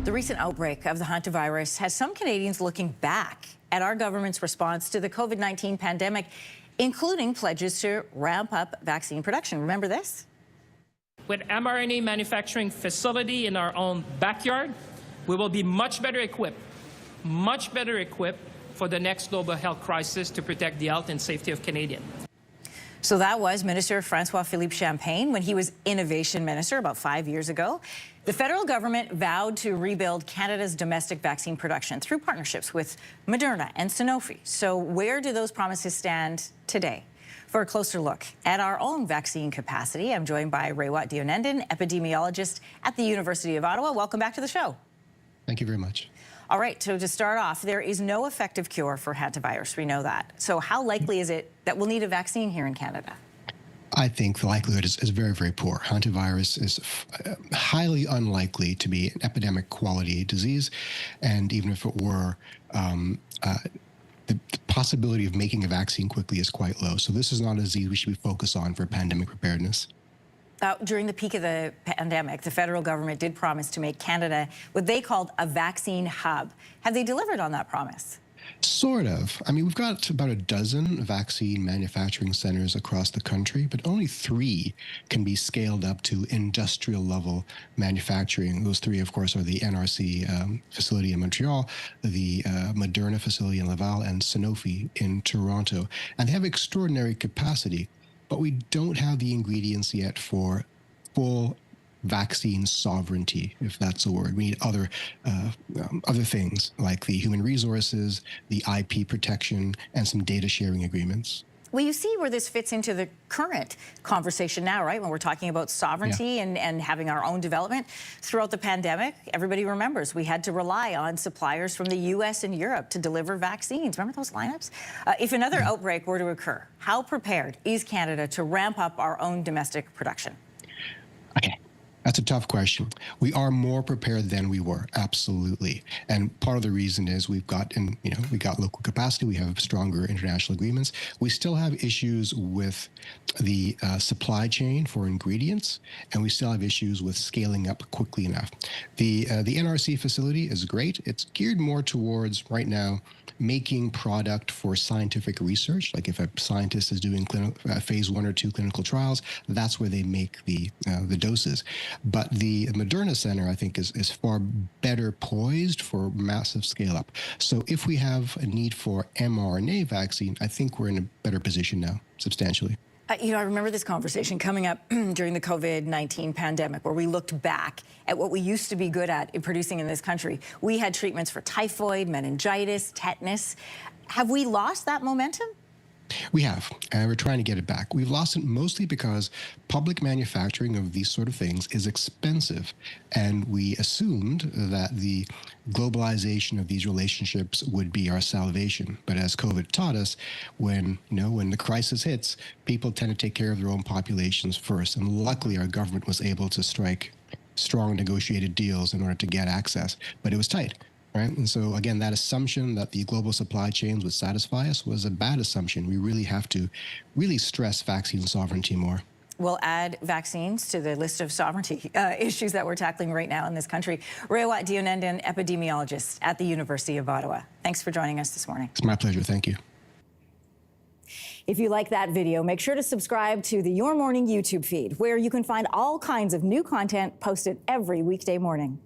The recent outbreak of the hantavirus has some Canadians looking back at our government's response to the COVID-19 pandemic, including pledges to ramp up vaccine production. Remember this? With mRNA manufacturing facility in our own backyard, we will be much better equipped for the next global health crisis to protect the health and safety of Canadians. So that was Minister François-Philippe Champagne when he was Innovation Minister about 5 years ago. The federal government vowed to rebuild Canada's domestic vaccine production through partnerships with Moderna and Sanofi. So where do those promises stand today? For a closer look at our own vaccine capacity, I'm joined by Raywat Deonandan, epidemiologist at the University of Ottawa. Welcome back to the show. Thank you very much. All right, so to start off, there is no effective cure for hantavirus. We know that. So how likely is it that we'll need a vaccine here in Canada? I think the likelihood is very, very poor. Hantavirus is highly unlikely to be an epidemic quality disease. And even if it were, the possibility of making a vaccine quickly is quite low. So this is not a disease we should be focused on for pandemic preparedness. During the peak of the pandemic, the federal government did promise to make Canada what they called a vaccine hub. Have they delivered on that promise? Sort of. I mean, we've got about a dozen vaccine manufacturing centers across the country, but only 3 can be scaled up to industrial level manufacturing. Those 3, of course, are the NRC facility in Montreal, the Moderna facility in Laval, and Sanofi in Toronto. And they have extraordinary capacity, but we don't have the ingredients yet for full vaccine sovereignty, if that's a word. We need other things like the human resources, the IP protection, and some data sharing agreements. Well, you see where this fits into the current conversation now, right? When we're talking about sovereignty and having our own development. Throughout the pandemic, everybody remembers we had to rely on suppliers from the US and Europe to deliver vaccines. Remember those lineups? If another outbreak were to occur, how prepared is Canada to ramp up our own domestic production? Okay. That's a tough question. We are more prepared than we were, absolutely. And part of the reason is we got local capacity, we have stronger international agreements. We still have issues with the supply chain for ingredients, and we still have issues with scaling up quickly enough. The NRC facility is great. It's geared more towards, right now, making product for scientific research. Like if a scientist is doing phase 1 or 2 clinical trials, that's where they make the doses. But the Moderna Center, I think, is far better poised for massive scale up. So if we have a need for mRNA vaccine, I think we're in a better position now, substantially. I remember this conversation coming up during the COVID-19 pandemic, where we looked back at what we used to be good at in producing in this country. We had treatments for typhoid, meningitis, tetanus. Have we lost that momentum? We have, and we're trying to get it back. We've lost it mostly because public manufacturing of these sort of things is expensive, and we assumed that the globalization of these relationships would be our salvation. But as COVID taught us, when the crisis hits, people tend to take care of their own populations first. And luckily, our government was able to strike strong negotiated deals in order to get access, but it was tight. Right? And so, again, that assumption that the global supply chains would satisfy us was a bad assumption. We really have to stress vaccine sovereignty more. We'll add vaccines to the list of sovereignty issues that we're tackling right now in this country. Raywat Deonandan, epidemiologist at the University of Ottawa. Thanks for joining us this morning. It's my pleasure. Thank you. If you like that video, make sure to subscribe to the Your Morning YouTube feed, where you can find all kinds of new content posted every weekday morning.